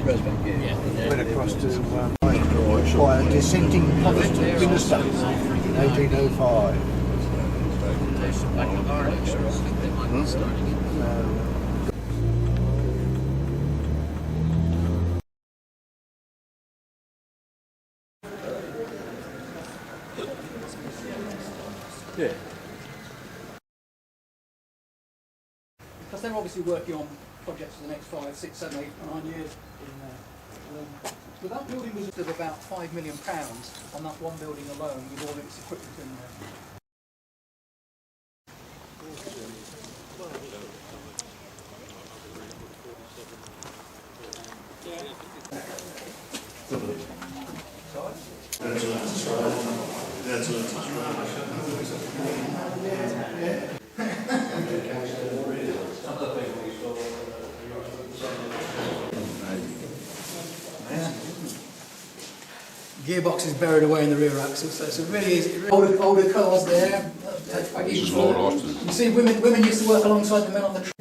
Went across to by a dissenting Protestant minister in 1805. Yeah. Because they're obviously working on projects for the next 5, 6, 7, 8, 9 years. But that building was of about £5 million on that one building alone, with all its equipment in there. Gearbox is buried away in the rear axle, so it's a really easy. Older cars there. You see, women used to work alongside the men on the train.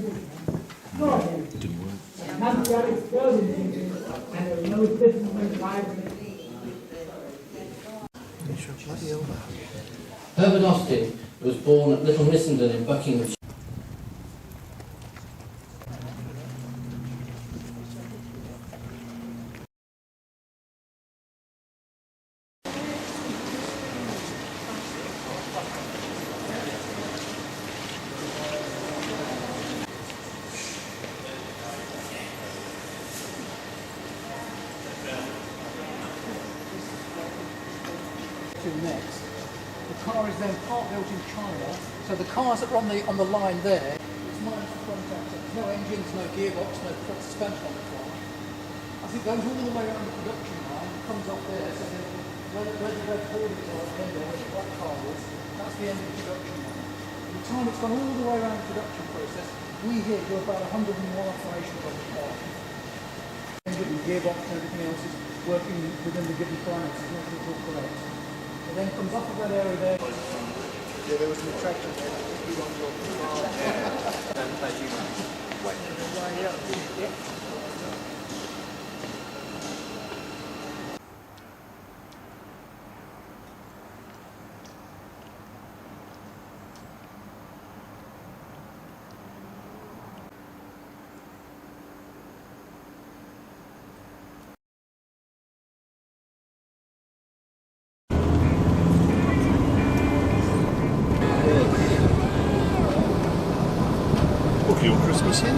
Herbert Austin was born at Little Missenden in Buckinghamshire. Next, the car is then part built in China, so the cars that are on the line there, it's minus the front axle. There's no engines, no gearbox, no front suspension on the car. As it goes all the way around the production line, it comes up there, so then where the red hoardings are at the end where the black car is, that's the end of the production line. By the time it's gone all the way around the production process, we here do about 101 operations on the car. Engine, gearbox and everything else is working within the given parameters, it's all correct. It then comes up of that area there. Yeah, there was an attraction there. Your Christmas in?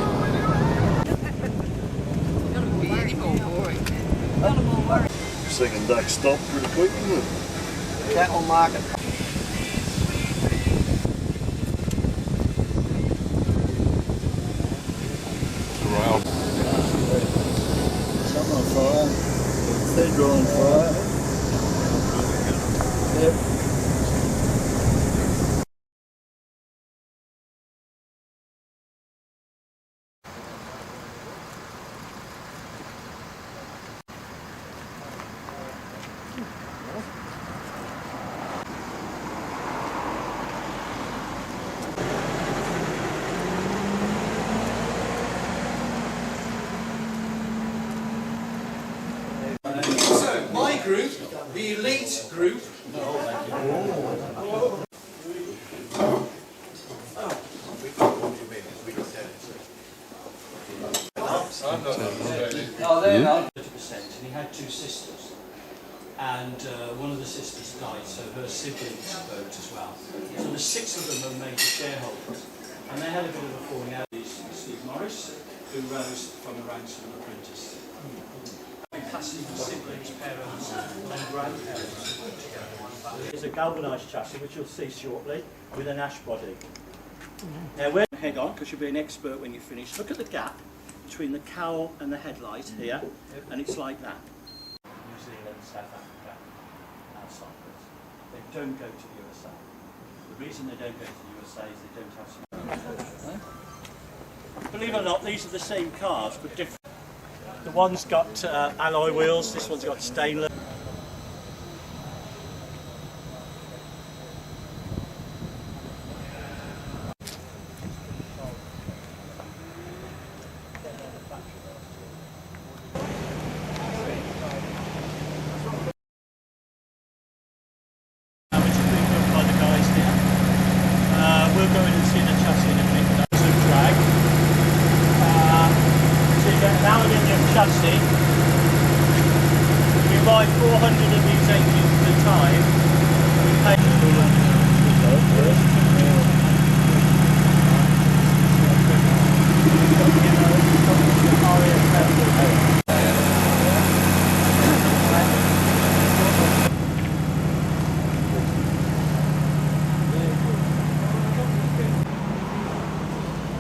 Second day stopped pretty quick, isn't it? Cattle market. Wow. Something on fire. Cathedral on fire. Yep. So, my group, the elite group. Oh, there you are. 30%, and he had two sisters. And one of the sisters died, so her siblings vote as well. So the 6 of them are major shareholders. And they had a bit of a falling out. Steve Morris, who rose from the ranks of an apprentice. Classes of siblings, parents, and grandparents. There's a galvanised chassis, which you'll see shortly, with an ash body. Now, head on, because you'll be an expert when you finish. Look at the gap between the cowl and the headlight here, and it's like that. New Zealand, South Africa, and Cyprus. They don't go to the USA. The reason they don't go to the USA is they don't have some. Believe it or not, these are the same cars, but different. The one's got alloy wheels, this one's got stainless. we'll go in and see the chassis in a minute. That's a drag. So you get an aluminium chassis. We buy 400 of these engines at a time. We pay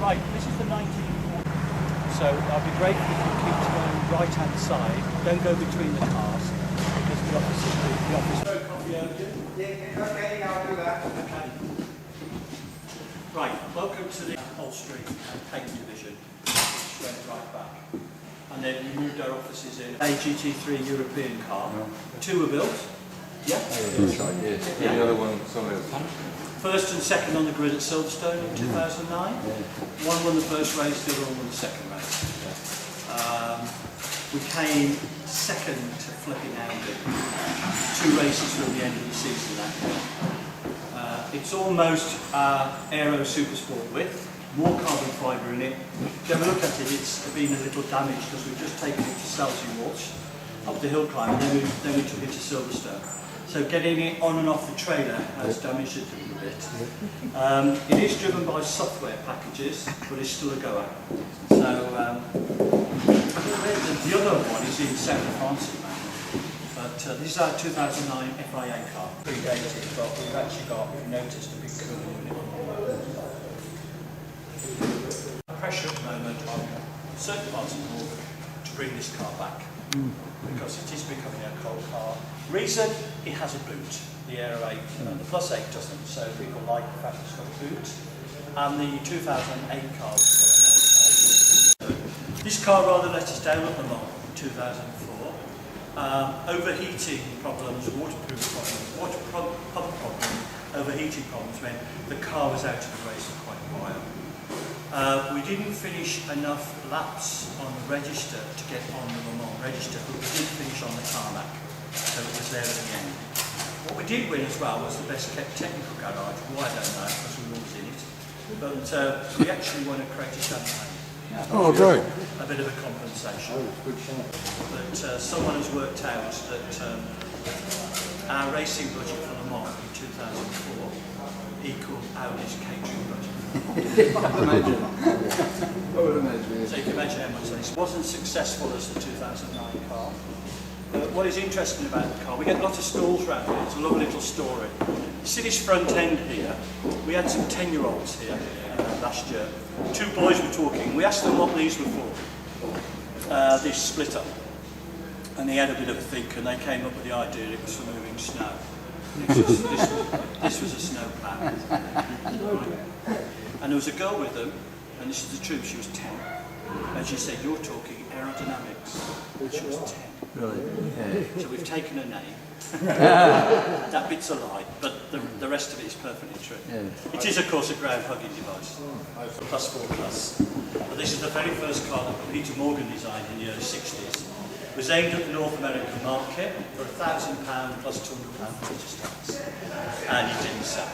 Right, this is the 1940. So I'll be grateful if you keep to the right hand side. Don't go between the cars because the office. Okay, I'll do that. Okay. Right, welcome to the upholstery and paint division. Straight right back. And then we moved our offices in. A GT3 European car. Two were built. Yeah. The other one, sorry. First and second on the grid at Silverstone in 2009. One won the first race, the other one won the second race. We came second to Flipping Audi. 2 races from the end of the season that year. It's almost Aero Supersport width, more carbon fibre in it. If you have a look at it, it's been a little damaged because we've just taken it to Selsey Walsh up the hill climb, and then we took it to Silverstone. So getting it on and off the trailer has damaged it a little bit. It is driven by software packages, but it's still a goer. So the other one is in South France at the moment. But this is our 2009 FIA car. Predated, but we've actually got, we've noticed a big cooling unit on the pressure at the moment on certain parts of Malvern to bring this car back. Because it is becoming a cold car. Reason, it has a boot. The Aero 8 and the Plus 8 doesn't, so people like the fact it's got a boot. And the 2008 car. This car rather let us down at the moment in 2004. Overheating problems, waterproof problems, water pump problems, overheating problems meant the car was out of the race for quite a while. We didn't finish enough laps on the register to get on the Le Mans register, but we did finish on the tarmac, so it was there at the end. What we did win as well was the best kept technical garage. Why I don't know, because we were always in it. But we actually won a crate of champagne. Oh, great. A bit of a compensation. But someone has worked out that our racing budget for Le Mans in 2004 equaled Audi's catering budget. So you can imagine how much this wasn't successful as the 2009 car. What is interesting about the car, we get lots of stalls around here. It's a lovely little story. You see this front end here? We had some 10-year-olds here last year. 2 boys were talking. We asked them what these were for. This splitter. And they had a bit of a think, and they came up with the idea it was for moving snow. This was a snow plough. And there was a girl with them, and this is the truth, she was 10. And she said, "You're talking aerodynamics." And she was 10. Really? So we've taken her name. That bit's a lie, but the rest of it is perfectly true. It is, of course, a ground-hugging device. Plus 4 plus. But this is the very first car that Peter Morgan designed in the early 60s. It was aimed at the North American market for £1,000 plus £200 printer stamps. And it didn't sell.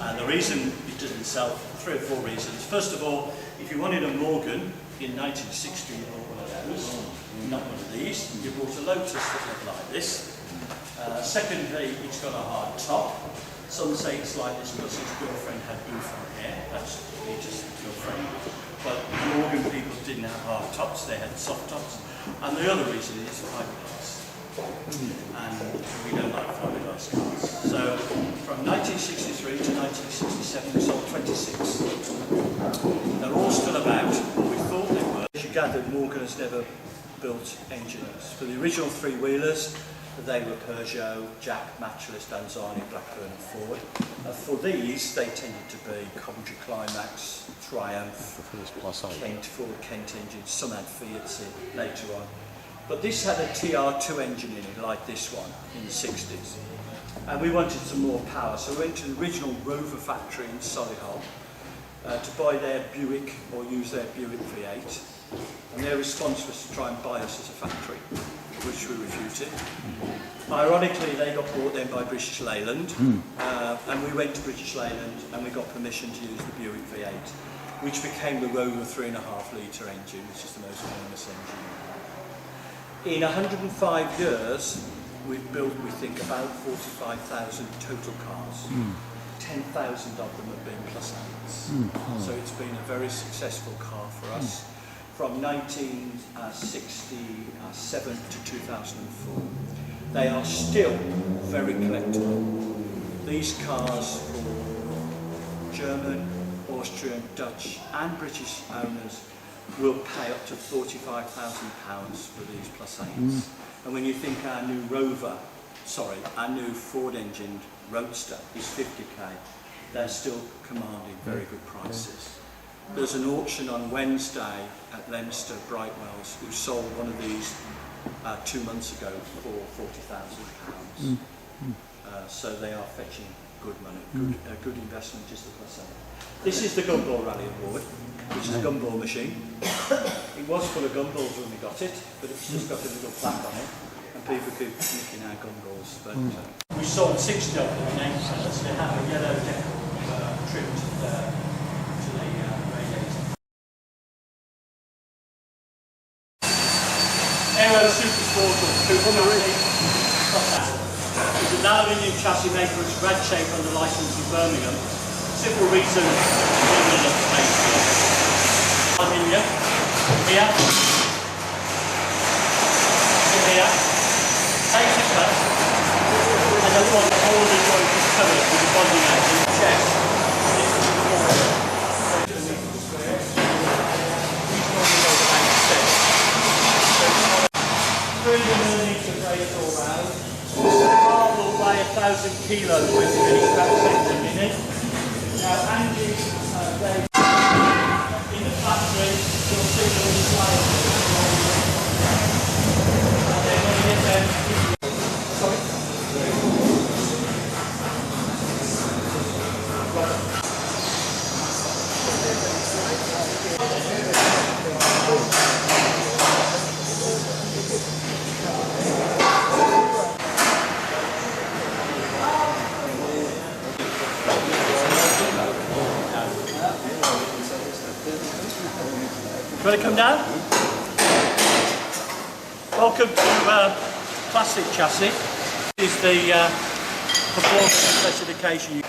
And the reason it didn't sell, 3 or 4 reasons. First of all, if you wanted a Morgan in 1960, you bought one of those, not one of these. You bought a Lotus that looked like this. Secondly, it's got a hard top. Some say it's like this because his girlfriend had bouffant hair. That's Peter's girlfriend. But Morgan people didn't have hard tops, they had soft tops. And the other reason is fiberglass. And we don't like fiberglass cars. So from 1963 to 1967 we sold 26. They're all still about, what we thought they were. As you gathered, Morgan has never built engines. For the original 3-wheelers, they were Peugeot, Jack, Naturalist, Anzani, Blackburn and Ford. For these, they tended to be Coventry Climax, Triumph, Kent, Ford Kent engines, some had Fiats in later on. But this had a TR2 engine in it, like this one, in the 60s. And we wanted some more power, so we went to the original Rover factory in Solihull to buy their Buick, or use their Buick V8. and their response was to try and buy us as a factory, which we refuted. Ironically, they got bought then by British Leyland, and we went to British Leyland and we got permission to use the Buick V8, which became the Rover 3.5 litre engine, which is the most famous engine. In 105 years, we've built, we think, about 45,000 total cars. 10,000 of them have been plus 8s. So it's been a very successful car for us from 1967 to 2004. They are still very collectible. These cars for German, Austrian, Dutch and British owners will pay up to £45,000 for these plus 8s. And when you think our new our new Ford engined Roadster is 50k, they're still commanding very good prices. There's an auction on Wednesday at Leinster Brightwells who sold one of these 2 months ago for £40,000. So they are fetching good money. Good investment is the plus 8. This is the Gumball Rally Award, which is a gumball machine. It was full of gumballs when we got it, but it's just got a little flap on it, and people keep nicking our gumballs. But we sold 60 of them in 8 cents. They have a yellow deck trim to the radiator. Aero Super Sport or Coupe chassis. It's an aluminium chassis made for its rad shape under licence in Birmingham. Simple reason aluminium here, here, takes a cut, and then all the joint is covered with the bonding out in the chest. Millimetres of weight all round. The car will weigh 1,000 kilos with any scrap sector in it. Now Andy, in the factory, you'll see all the slides. And then when you get them, sorry? You want to come down? Welcome to Classic Chassis. This is the performance specification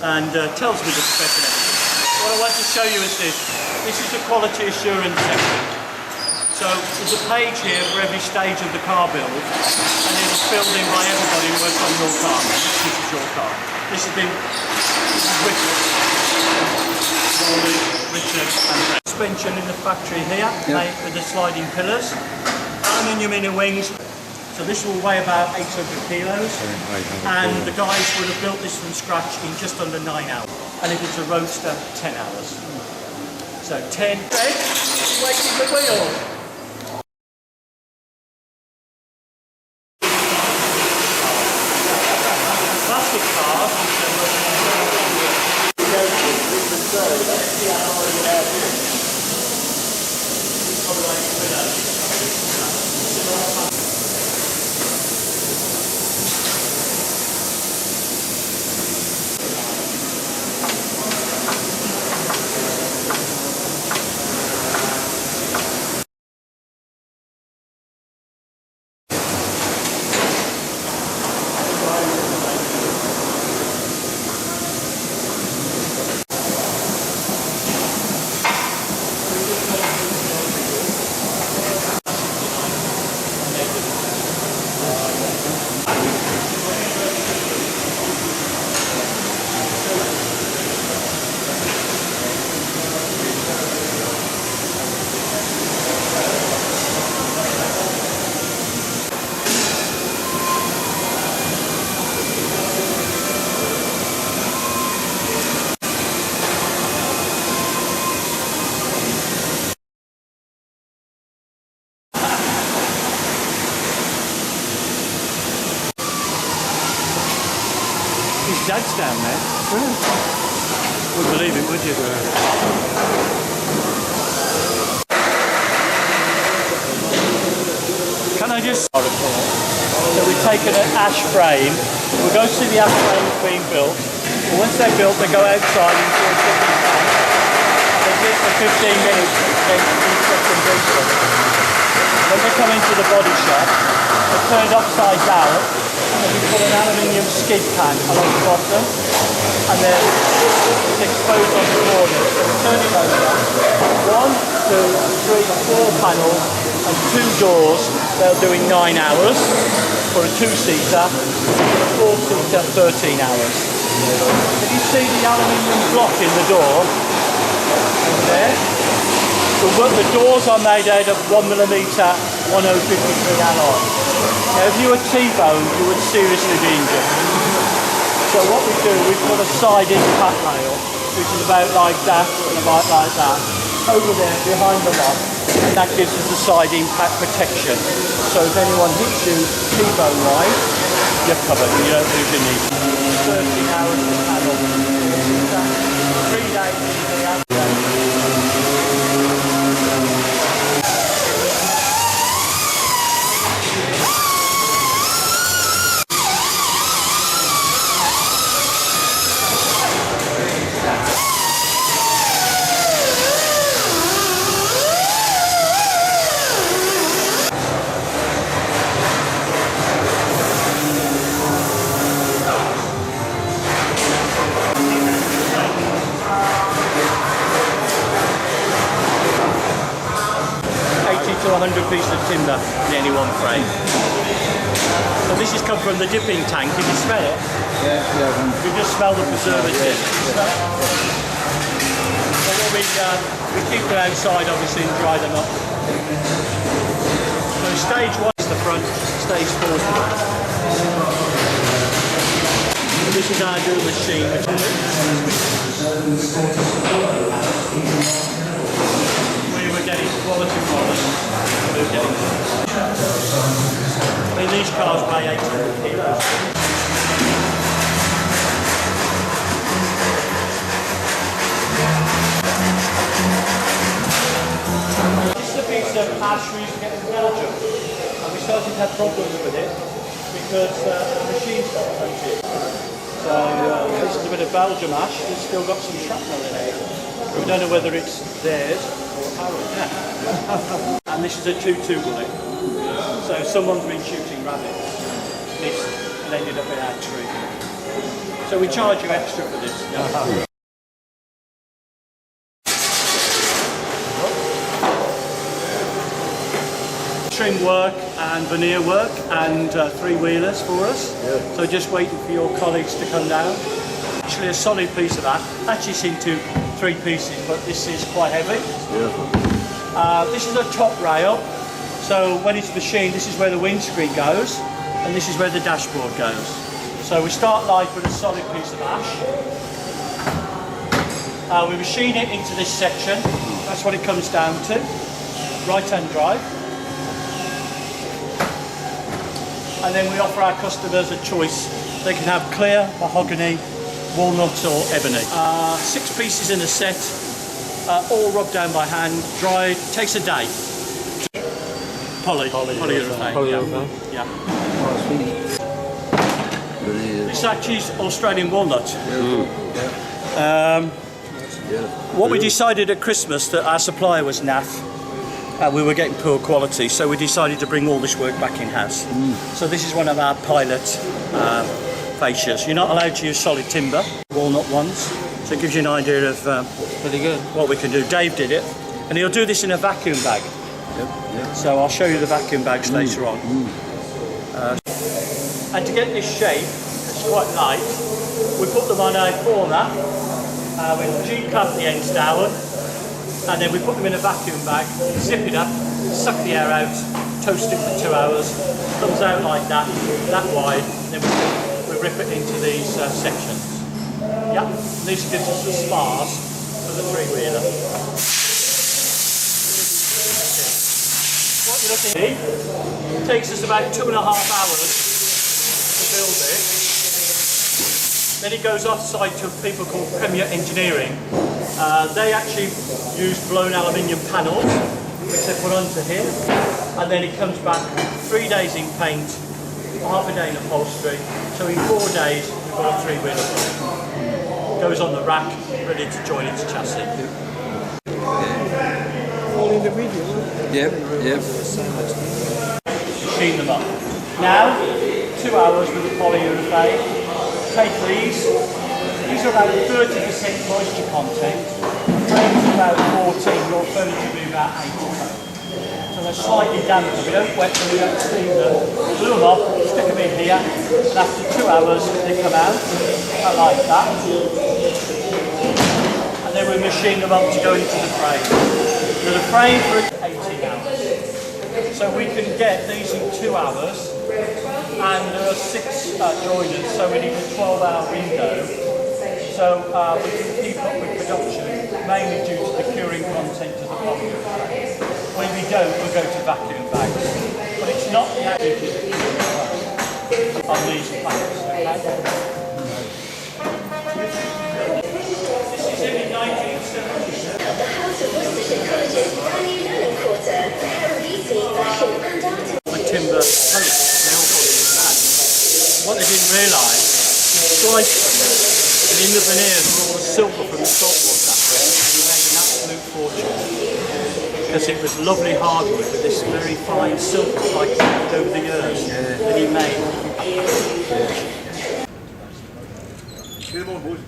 and tells me the spec and everything. What I want to show you is this. This is the quality assurance section. So there's a page here for every stage of the car build, and it was filled in by everybody who works on your car. This is your car. This is Richard and suspension in the factory here, made with the sliding pillars, aluminium inner wings. So this will weigh about 800 kilos, and the guys would have built this from scratch in just under 9 hours. And if it's a Roadster, 10 hours. So 10 waiting the wheel. Plastic cars. His dad's down there. Wouldn't believe it, would you? just article. So we've taken an ash frame. We'll go see the ash frames being built. And once they're built, they go outside into a different tank. And they sit for 15 minutes to inspect and drink them. When they come into the body shop, they're turned upside down, and we put an aluminium skid tank along the bottom, and then it's exposed on the corners. So we turn it over. 1, 2, 3, 4 panels and 2 doors. They're doing 9 hours for a 2-seater, for a 4-seater 13 hours. Can you see the aluminium block in the door over there? The doors are made out of 1mm 1053 alloy. Now if you were T-boned, you would seriously be injured. So what we do, we put a side impact rail, which is about like that and about like that, over there behind the lock, and that gives us a side impact protection. So if anyone hits you T-bone wise, you're covered and you don't lose your knee. 13 hours to paddle. 3 days in the afternoon. 100 pieces of timber in any one frame. So this has come from the dipping tank. Can you smell it? Yeah. You just smell the preservative. So what we keep them outside obviously and dry them up. So stage 1 is the front, stage 4 is the back. So this is our new machine. We're getting quality products. I mean, these cars weigh 800 kilos. This is a piece of ash we used to get in Belgium, and we started to have problems with it because the machine stopped function. So this is a bit of Belgium ash. It's still got some shrapnel in it. We don't know whether it's theirs or ours. And this is a 2-2 bullet. So someone's been shooting rabbits, missed, and ended up in our tree. So we charge you extra for this. Yeah. Trim work and veneer work and 3-wheelers for us. Yeah. So just waiting for your colleagues to come down. Actually a solid piece of that. Actually it's into 3 pieces, but this is quite heavy. Yeah. This is a top rail. So when it's machined, this is where the windscreen goes, and this is where the dashboard goes. So we start life with a solid piece of ash. We machine it into this section. That's what it comes down to. Right-hand drive. And then we offer our customers a choice. They can have clear, mahogany, walnut or ebony. 6 pieces in a set, all rubbed down by hand, dried, takes a day. Polyurethane. Yeah. This actually is Australian walnut. What we decided at Christmas that our supplier was naff. We were getting poor quality, so we decided to bring all this work back in-house. So this is one of our pilot fascias. You're not allowed to use solid timber, walnut ones, so it gives you an idea of pretty good what we can do. Dave did it, and he'll do this in a vacuum bag. So I'll show you the vacuum bags later on. And to get this shape, it's quite light, we put them on a former, we'll G-clamp the ends down, and then we put them in a vacuum bag, zip it up, suck the air out, toast it for 2 hours, comes out like that wide, then we rip it into these sections. Yeah, this gives us the spars for the 3-wheeler. What you're looking at, it takes us about 2.5 hours to build it. Then it goes off-site to people called Premier Engineering. They actually use blown aluminium panels, which they put onto here, and then it comes back 3 days in paint, half a day in upholstery, so in 4 days we've got a 3-wheeler bullet. Goes on the rack, ready to join its chassis. All in the video. Yep, yep. Machine them up. Now, 2 hours with the polyurethane. Take these are about 30% moisture content. Frames about 14, your furniture will be about 8 or so. So they're slightly damp, we don't wet them, we don't steam them. Glue them off, stick them in here, and after 2 hours they come out, like that. And then we machine them up to go into the frame. With a frame for 18 hours. So we can get these in 2 hours, and there are 6 joiners, so we need a 12-hour window. So we can keep up with production, mainly due to the curing content of the polymer. When we don't, we'll go to vacuum bags. But it's not the activity on these plants. Okay? This is in 1970. The House of Worcestershire College's brand new learning quarter, where beauty, fashion and art. With timber posts, they all got it in that. What they didn't realise, the stripes from it, and in the veneers were all the silver from the saltwood that way, and he made an absolute fortune. Because it was lovely hardwood with this very fine silk like over the years that he made. Get him on, boys.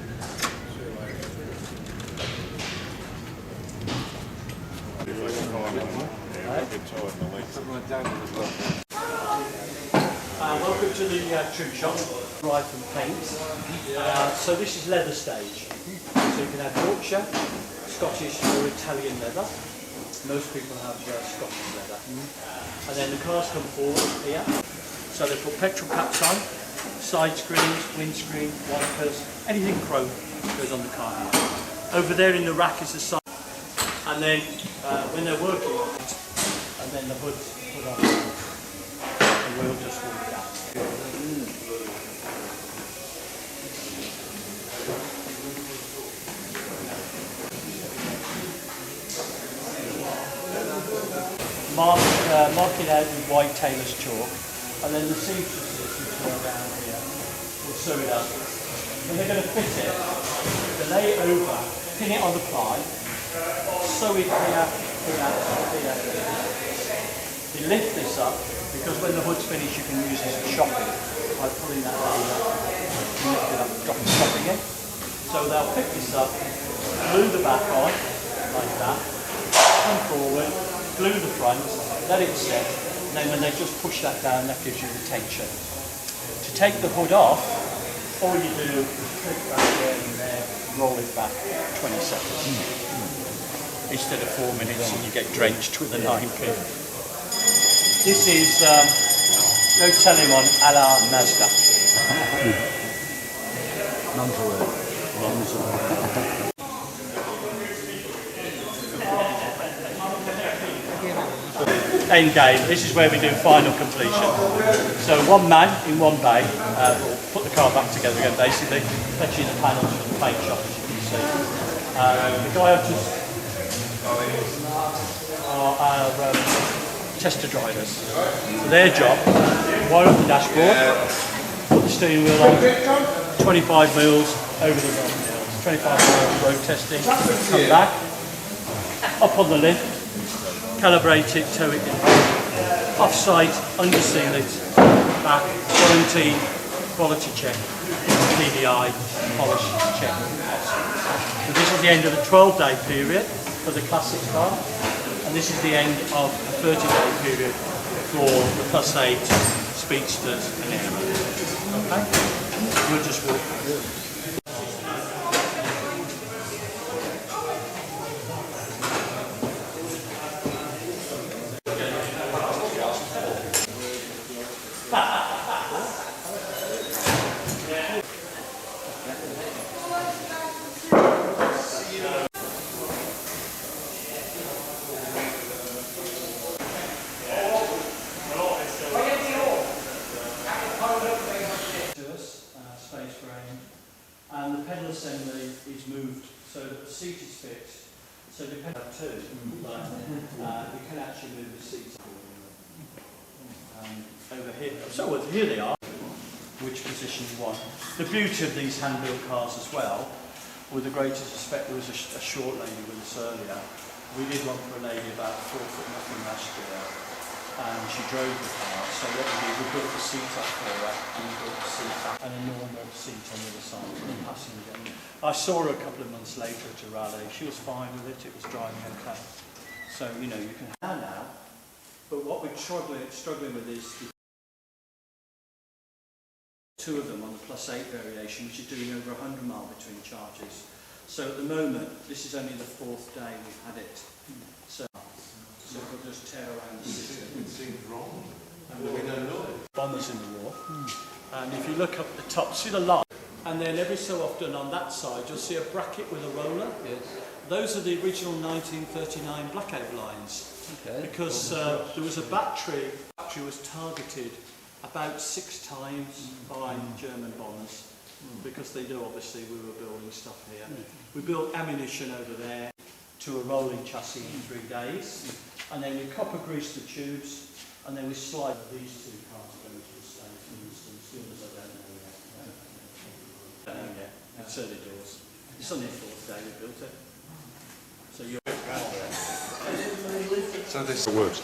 Welcome to the trim shop, drive and paint. So this is leather stage. So you can have Yorkshire, Scottish or Italian leather. Most people have Scottish leather. And then the cars come forward here. So they put petrol caps on, side screens, windscreen, wipers, anything chrome goes on the car here. Over there in the rack is the side. And then when they're working on it, and then the hood's put on, the wheel just falls down. Mark it out with white tailor's chalk, and then the seamstresses who turn around here will sew it up. When they're going to fit it, they lay it over, pin it on the ply, sew it here. You lift this up, because when the hood's finished you can use this for shopping by pulling that over, lift it up, dropping it. So they'll pick this up, glue the back on, like that, come forward, glue the front, let it set, and then when they just push that down, that gives you the tension. To take the hood off, all you do is click back there and there, roll it back 20 seconds. Instead of 4 minutes and you get drenched with a 9-pin. This is no telling on a la Mazda. End game. This is where we do final completion. So one man in one bay will put the car back together again, basically, fetching the panels from the paint shop, as you can see. The guy I've just are our tester drivers. So their job, wire up the dashboard, put the steering wheel on, 25 mils over the road mils, 25 mils road testing, come back, up on the lift, calibrate it, tow it in, off-site, underseal it, back, quarantine, quality check, PDI, polish check. So this is the end of the 12-day period for the classic car, and this is the end of a 30-day period for the plus 8 speedsters and aeros. Okay? We'll just walk through. And the pedal assembly is moved so that the seat is fixed, So depending on two, you can actually move the seats over here. So here they are, which position you want. The beauty of these hand-built cars as well, with the greatest respect, there was a short lady with us earlier. We did one for a lady about 4 foot nothing last year, and she drove the car. So what we did, we built the seat up for her, and we built the seat up and a normal seat on the other side for the passenger. I saw her a couple of months later at a rally. She was fine with it. It was driving okay. So you know you can have now. But what we're struggling with is two of them on the +8 variation, which is doing over 100 miles between charges. So at the moment, this is only the 4th day we've had it. So we'll just tear around the system. It seems wrong. And we don't know it. Bombers in the war. And if you look up at the top, see the light? And then every so often on that side, you'll see a bracket with a roller. Yes. Those are the original 1939 blackout lines. Okay. Because there was a battery was targeted about 6 times by German bombers, because they knew obviously we were building stuff here. We built ammunition over there to a rolling chassis in 3 days, and then we copper greased the tubes, and then we slide these 2 cars going to the States, for instance. The others I don't know yet. I don't know yet. It's early doors. It's only the 4th day we built it. So you're So this works.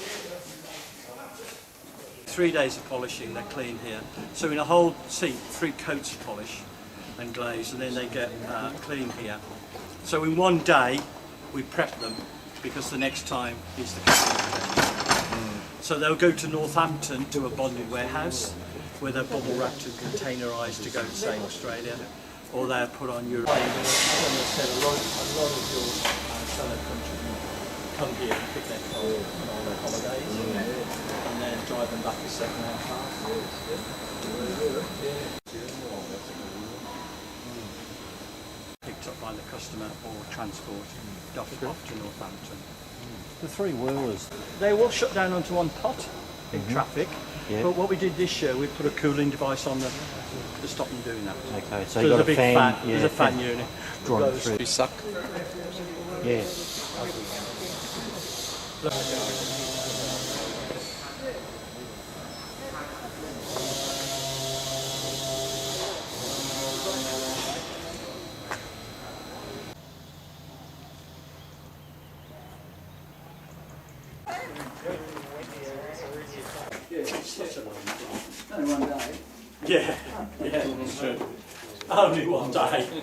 3 days of polishing, they're clean here. So in a whole seat, 3 coats of polish and glaze, and then they get clean here. So in 1 day, we prep them, because the next time is the customer. So they'll go to Northampton to a bonded warehouse, where they're bubble wrapped and containerised to go to, say, Australia, or they're put on Europe. A lot of your fellow countrymen come here and pick their car on their holidays, and then drive them back to second-hand cars. Picked up by the customer or transport off to Northampton. The 3-wheelers. They will shut down onto one pot in traffic, but what we did this year, we put a cooling device on them to stop them doing that. Okay, so There's you've got a big fan. There's a fan unit. Drawing through. You suck. Yes. Only 1 day. Yeah, it's true. Only 1 day.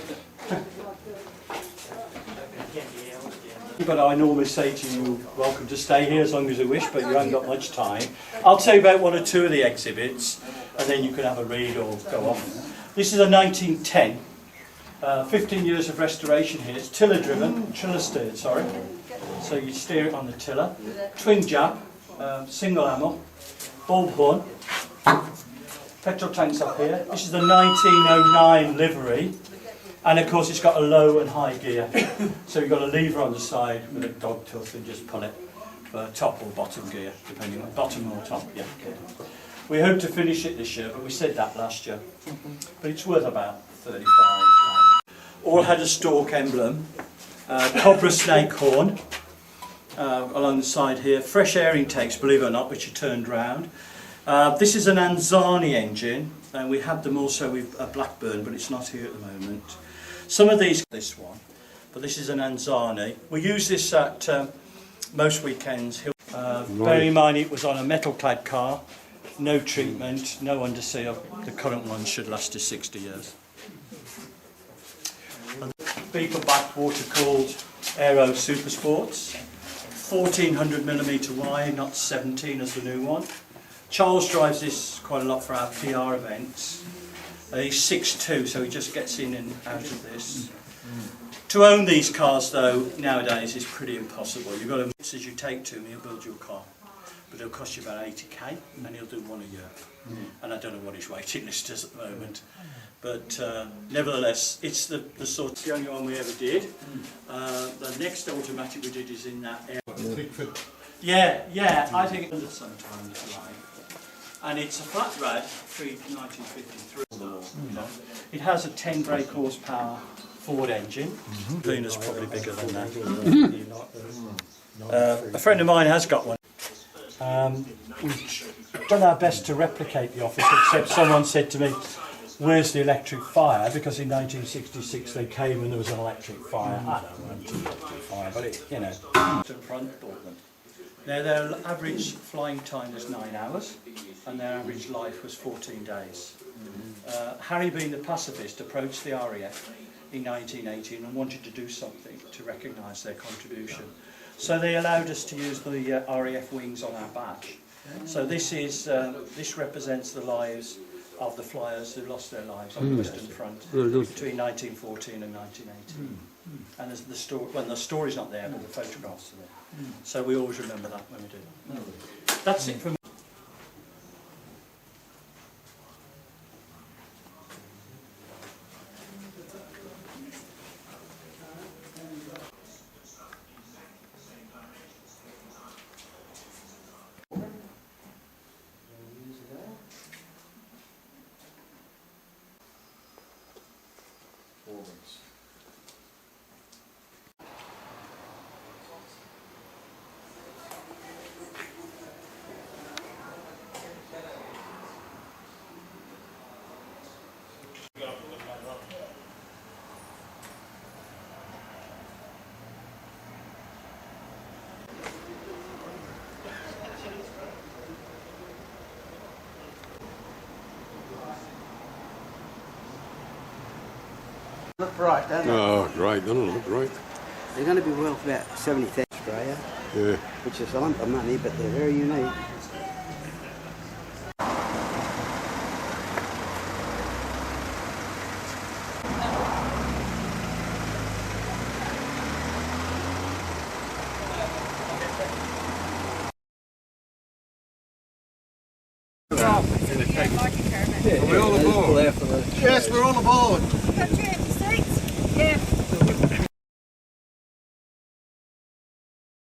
But I normally say to you, welcome to stay here as long as you wish, but you haven't got much time. I'll tell you about 1 or 2 of the exhibits, and then you can have a read or go off. This is a 1910. 15 years of restoration here. It's tiller steered, sorry. So you steer it on the tiller. Twin jab, single ammo, bulb horn. Petrol tanks up here. This is the 1909 livery. And of course it's got a low and high gear. So you've got a lever on the side with a dog tooth and just pull it for top or bottom gear, depending on bottom or top, yeah. We hope to finish it this year, but we said that last year. But it's worth about £35. All had a stork emblem, cobra snake horn along the side here, fresh air intakes, believe it or not, which are turned round. This is an Anzani engine, and we have them also with a Blackburn, but it's not here at the moment. Some of these, this one, but this is an Anzani. We use this at most weekends. Bear in mind it was on a metal-clad car, no treatment, no underseal. The current one should last us 60 years. Beetle back water-cooled Aero Super Sports, 1400mm wide, not 17 as the new one. Charles drives this quite a lot for our PR events. He's 6'2", so he just gets in and out of this. To own these cars, though, nowadays is pretty impossible. You've got to, as you take to him, he'll build you a car. But it'll cost you about 80k, and he'll do 1 a year. And I don't know what his waiting list is at the moment. But nevertheless, it's the sort of the only one we ever did. The next automatic we did is in that area. Yeah, I think it's sometimes like. And it's a flat rad, 1953. It has a 10 brake horsepower Ford engine. Luna's probably bigger than that. A friend of mine has got one. We've done our best to replicate the office, except someone said to me, "Where's the electric fire?" Because in 1966 they came and there was an electric fire. I don't know, an electric fire, but it, you know, front bought them. Now their average flying time was 9 hours, and their average life was 14 days. Harry, being the pacifist, approached the RAF in 1918 and wanted to do something to recognise their contribution. So they allowed us to use the RAF wings on our badge. So this is this represents the lives of the flyers who lost their lives on the Western Front between 1914 and 1918. And there's the story, well, the story's not there, but the photographs are there. So we always remember that when we do that. That's it from Look bright, don't they? Oh, great, doesn't it look great? They're going to be worth about 70,000 Australia, Yeah. which is a lump of money, but they're very unique. Are we all aboard? Yes, we're all aboard.